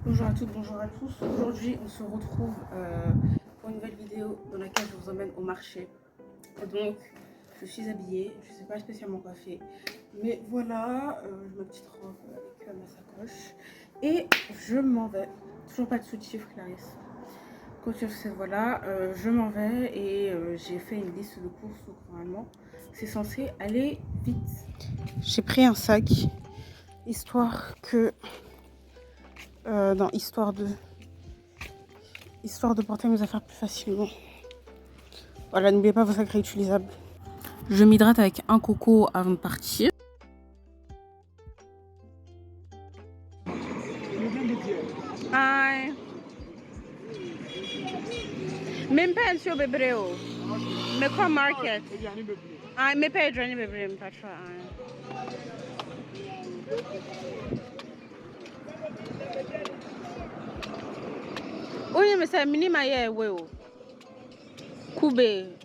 Bonjour à toutes, bonjour à tous. Aujourd'hui, on se retrouve pour une nouvelle vidéo dans laquelle je vous emmène au marché. Donc, je suis habillée, je ne sais pas spécialement coiffée, mais voilà, ma petite robe avec ma sacoche. Et je m'en vais. Toujours pas de soutif, Clarisse. Quand tu sais, voilà, je m'en vais et j'ai fait une liste de courses, donc normalement, c'est censé aller vite. J'ai pris un sac, histoire que... histoire de porter mes affaires plus facilement. Voilà, n'oubliez pas vos sacs réutilisables. Je m'hydrate avec un coco avant de partir. Ai. Même pas sur Bebreo. Mais quoi market? Ai, mais pas Johnny Bebreo, pas trop. Oui, mais c'est minimum hier, oui. Kube,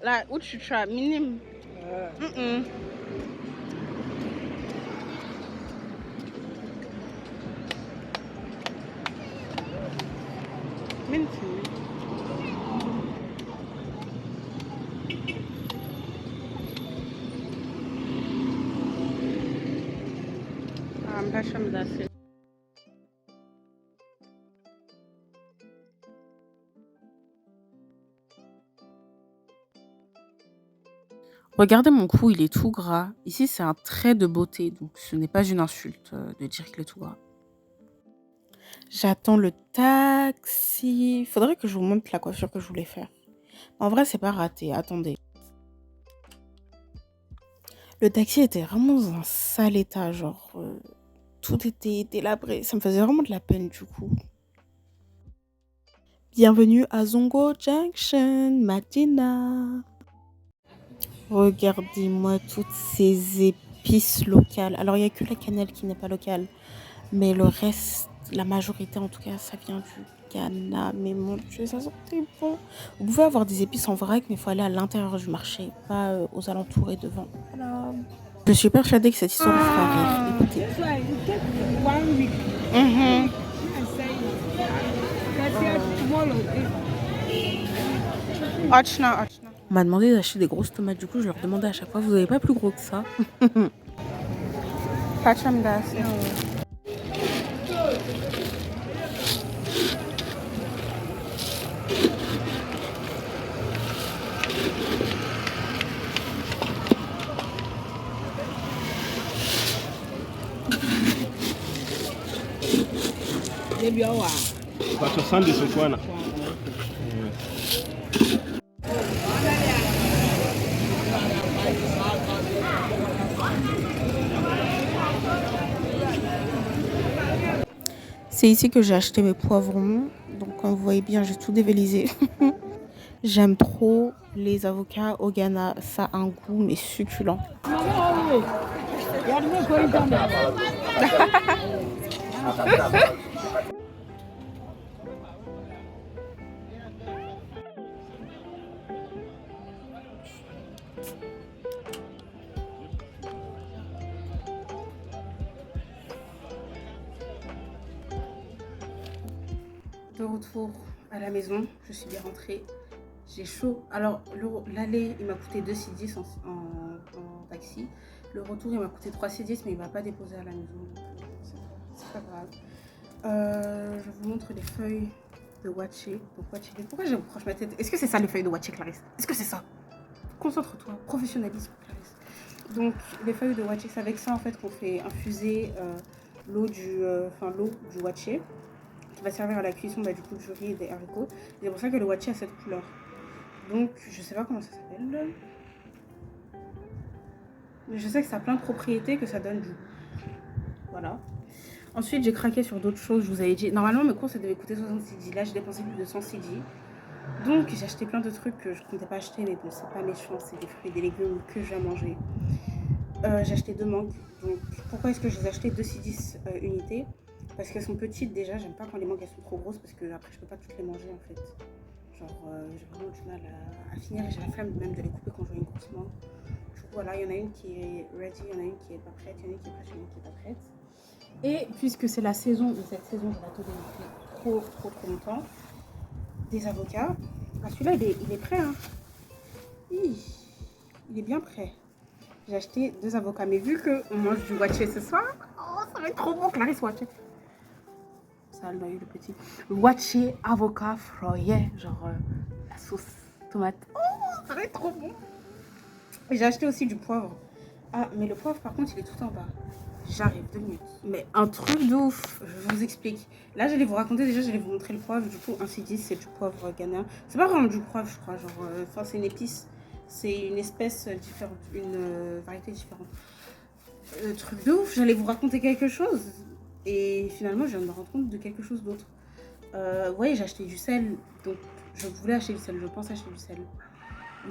like, what you try? Minimum. Minimum. Pas comme ça. Regardez mon cou, il est tout gras. Ici, c'est un trait de beauté, donc ce n'est pas une insulte de dire qu'il est tout gras. J'attends le taxi. Il faudrait que je vous montre la coiffure que je voulais faire. En vrai, c'est pas raté. Attendez. Le taxi était vraiment dans un sale état, genre tout était délabré. Ça me faisait vraiment de la peine du coup. Bienvenue à Zongo Junction, Madina. Regardez-moi toutes ces épices locales. Alors, il n'y a que la cannelle qui n'est pas locale. Mais le reste, la majorité en tout cas, ça vient du Ghana. Mais mon Dieu, ça sentait bon. Vous pouvez avoir des épices en vrac, mais il faut aller à l'intérieur du marché, pas aux alentours et devant. Voilà. Je suis persuadée que cette histoire vous fera rire. Écoutez. On m'a demandé d'acheter des grosses tomates, du coup je leur demandais à chaque fois, vous n'avez pas plus gros que ça? C'est ici que j'ai acheté mes poivrons. Donc comme vous voyez bien, j'ai tout dévalisé. J'aime trop les avocats au Ghana. Ça a un goût mais succulent. De retour à la maison, je suis bien rentrée. J'ai chaud. Alors, l'aller, il m'a coûté 2,10 en taxi. Le retour, il m'a coûté 3,10, mais il ne m'a pas déposé à la maison. C'est pas grave. Je vous montre les feuilles de Watché. Donc, Watché. Pourquoi je reproche ma tête? Est-ce que c'est ça les feuilles de Watché, Clarisse? Est-ce que c'est ça? Concentre-toi. Professionnalisme, Clarisse. Donc, les feuilles de Watché, c'est avec ça en fait qu'on fait infuser l'eau du Watché, qui va servir à la cuisson du coup du riz et des haricots. C'est pour ça que le Watché a cette couleur. Donc, je sais pas comment ça s'appelle. Mais je sais que ça a plein de propriétés que ça donne du goût. Voilà. Ensuite, j'ai craqué sur d'autres choses. Je vous avais dit, normalement, mes courses, ça devait coûter 66 cedi. Là, j'ai dépensé plus de 100 cedi. Donc, j'ai acheté plein de trucs que je ne comptais pas acheter, mais bon, c'est pas méchant. C'est des fruits et des légumes que je vais manger. J'ai acheté 2 mangues. Donc, pourquoi est-ce que je les ai achetées 2 C10 unités? Parce qu'elles sont petites déjà. J'aime pas quand les mangues elles sont trop grosses parce que après je peux pas toutes les manger en fait. Genre, j'ai vraiment du mal à finir et j'ai la flemme même de les couper quand je vois une grosse mangue. Du coup, voilà, il y en a une qui est ready, il y en a une qui est pas prête, il y en a une qui est prête, il y en a une qui est pas prête. Et puisque c'est la saison, de cette saison, je l'attendais depuis trop longtemps, des avocats. Ah, celui-là, il est prêt. Hein. Il est bien prêt. J'ai acheté 2 avocats. Mais vu qu'on mange du watché ce soir, oh, ça va être trop bon, Clarisse watché. Ça a l'œil, le petit. Watché, avocat, froyé, genre la sauce tomate. Oh, ça va être trop bon. Et j'ai acheté aussi du poivre. Ah, mais le poivre, par contre, il est tout en bas. J'arrive, 2 minutes. Mais un truc de ouf, je vous explique. Là, j'allais vous raconter, déjà, j'allais vous montrer le poivre. Du coup, ainsi dit, c'est du poivre ghanéen. C'est pas vraiment du poivre, je crois. Genre, enfin, c'est une épice. C'est une espèce différente, une variété différente. Truc de ouf, j'allais vous raconter quelque chose. Et finalement, je viens de me rendre compte de quelque chose d'autre. Vous voyez, j'ai acheté du sel. Donc, je voulais acheter du sel. Je pense acheter du sel.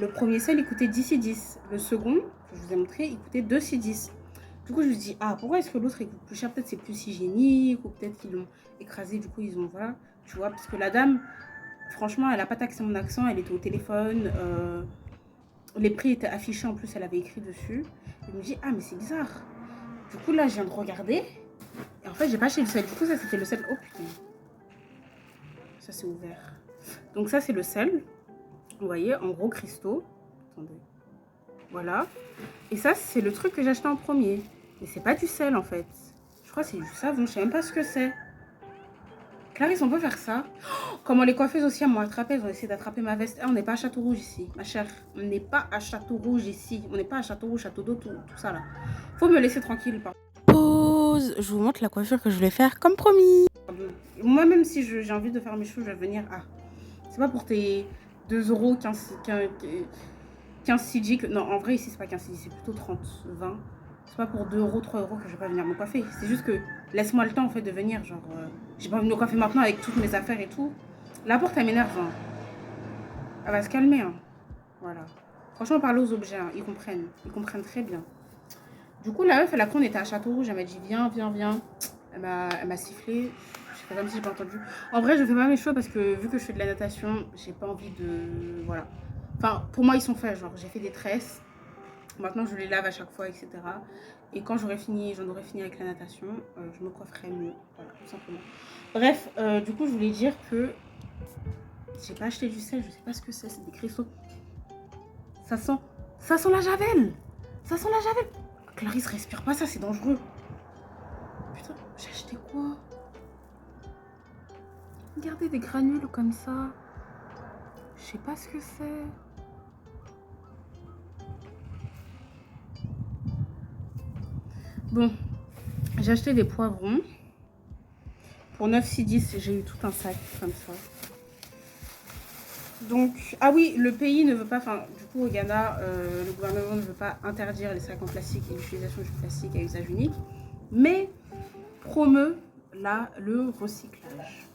Le premier sel, il coûtait 10,10. Le second, que je vous ai montré, il coûtait 2,10. Du coup, je me dis, ah, pourquoi est-ce que l'autre, il coûte plus cher? Peut-être c'est plus hygiénique, ou peut-être qu'ils l'ont écrasé, du coup, ils ont, voilà, tu vois. Parce que la dame, franchement, elle n'a pas taxé mon accent, elle était au téléphone. Les prix étaient affichés, en plus, elle avait écrit dessus. Je me dis, ah, mais c'est bizarre. Du coup, là, je viens de regarder. Et en fait, j'ai pas acheté du sel. Du coup, ça, c'était le sel. Oh, putain. Ça, c'est ouvert. Donc, ça, c'est le sel. Vous voyez, en gros cristaux. Attendez. Voilà. Et ça, c'est le truc que j'ai acheté en premier. Mais c'est pas du sel, en fait. Je crois que c'est du savon. Je sais même pas ce que c'est. Clarisse, on peut faire ça. Oh, comment les coiffeuses aussi m'ont attrapé. Elles ont essayé d'attraper ma veste. On n'est pas à Château-Rouge ici, ma chère. On n'est pas à Château-Rouge ici. On n'est pas à Château-Rouge, Château d'eau, tout ça là. Faut me laisser tranquille. Pause. Je vous montre la coiffure que je voulais faire comme promis. Moi, même si j'ai envie de faire mes cheveux, je vais venir. Ah, c'est pas pour tes 2 euros 15 CG que... Non, en vrai, ici, c'est pas 15 CG, c'est plutôt 30, 20. C'est pas pour 2 euros, 3 euros que je vais pas venir me coiffer. C'est juste que laisse-moi le temps, en fait, de venir. Genre, j'ai pas envie de me coiffer maintenant avec toutes mes affaires et tout. La porte, elle m'énerve. Hein. Elle va se calmer. Hein. Voilà. Franchement, parler aux objets, hein, ils comprennent. Ils comprennent très bien. Du coup, la meuf, elle a cru on était à Château-Rouge. Elle m'a dit, viens, viens, viens. Elle m'a sifflé. Je fais comme si j'ai pas entendu. En vrai, je fais pas mes cheveux parce que vu que je fais de la natation, j'ai pas envie de... Voilà. Enfin, pour moi, ils sont faits. Genre, j'ai fait des tresses. Maintenant, je les lave à chaque fois, etc. Et quand j'en aurai fini avec la natation, je me coifferai mieux. Voilà, tout simplement. Bref, du coup, je voulais dire que j'ai pas acheté du sel. Je sais pas ce que c'est. C'est des cristaux. Ça sent la javel. Ça sent la javel. Clarisse, respire pas ça, c'est dangereux. Putain, j'ai acheté quoi? Regardez des granules comme ça. Je sais pas ce que c'est. Bon, j'ai acheté des poivrons. Pour 9,10, j'ai eu tout un sac comme ça. Donc, ah oui, le pays ne veut pas, enfin, du coup, au Ghana, le gouvernement ne veut pas interdire les sacs en plastique et l'utilisation du plastique à usage unique, mais promeut là le recyclage.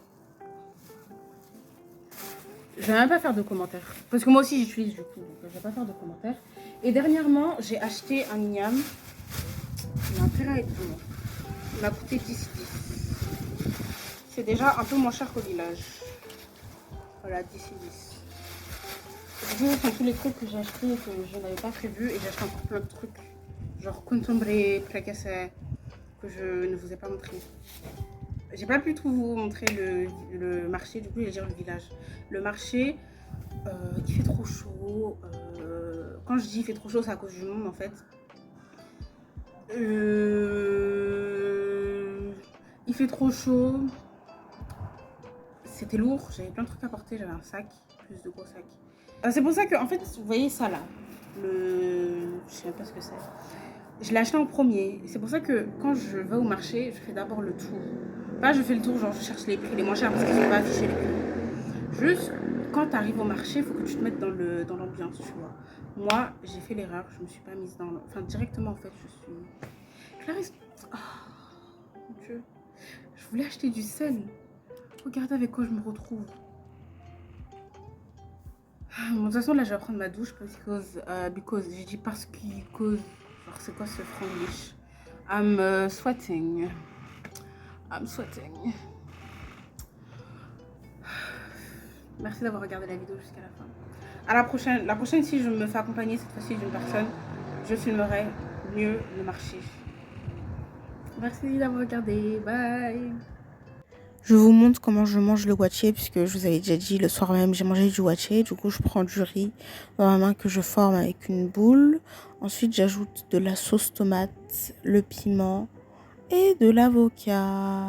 Je vais même pas faire de commentaires, parce que moi aussi j'utilise du coup, donc je vais pas faire de commentaires. Et dernièrement, j'ai acheté un igname. Il a intérêt à être bon. Il m'a coûté 10,10. C'est déjà un peu moins cher qu'au village. Voilà, 10,10. Du coup, ce sont tous les trucs que j'ai achetés et que je n'avais pas prévu. Et j'ai acheté encore plein de trucs. Genre Kuntumbre, Prekese, que je ne vous ai pas montré. J'ai pas pu tout vous montrer le marché, du coup, je vais dire le village. Le marché, il fait trop chaud. Quand je dis il fait trop chaud, c'est à cause du monde en fait. Il fait trop chaud. C'était lourd, j'avais plein de trucs à porter, j'avais un sac, plus de gros sacs. C'est pour ça que, en fait, vous voyez ça là, je sais même pas ce que c'est. Je l'ai acheté en premier. C'est pour ça que quand je vais au marché, je fais d'abord le tour. Pas je fais le tour, genre je cherche les prix les moins chers parce qu'ils sont pas affichés les prix. Juste, quand tu arrives au marché, il faut que tu te mettes dans l'ambiance, tu vois. Moi, j'ai fait l'erreur, je me suis pas mise dans... Enfin, directement, en fait, je suis... Clarisse... Oh, mon Dieu. Je voulais acheter du sel. Regardez avec quoi je me retrouve. Bon, de toute façon, là, je vais prendre ma douche because j'ai dit parce qu'il cause. Genre, c'est quoi ce franglish? I'm sweating. I'm sweating. Merci d'avoir regardé la vidéo jusqu'à la fin. À la prochaine. La prochaine, si je me fais accompagner cette fois-ci d'une personne, je filmerai mieux le marché. Merci d'avoir regardé. Bye. Je vous montre comment je mange le guaché, puisque je vous avais déjà dit, le soir même, j'ai mangé du guaché. Du coup, je prends du riz dans ma main que je forme avec une boule. Ensuite, j'ajoute de la sauce tomate, le piment et de l'avocat.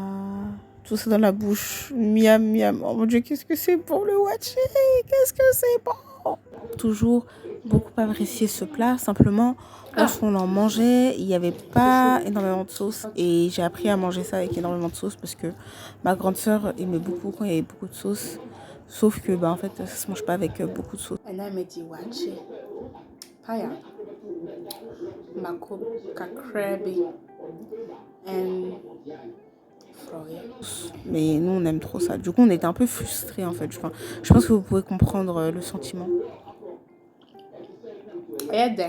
Tout ça dans la bouche. Miam, miam. Oh mon Dieu, qu'est-ce que c'est bon le guaché? Qu'est-ce que c'est bon! Toujours beaucoup apprécié ce plat. Simplement, lorsqu'on en mangeait, il n'y avait pas énormément de sauce. Et j'ai appris à manger ça avec énormément de sauce parce que ma grande sœur aimait beaucoup quand il y avait beaucoup de sauce. Sauf que, en fait, ça se mange pas avec beaucoup de sauce. Anameti wache. Paya. Mako kakrebi. And Mais nous, on aime trop ça. Du coup, on était un peu frustrés, en fait. Enfin, je pense que vous pouvez comprendre le sentiment. Aide.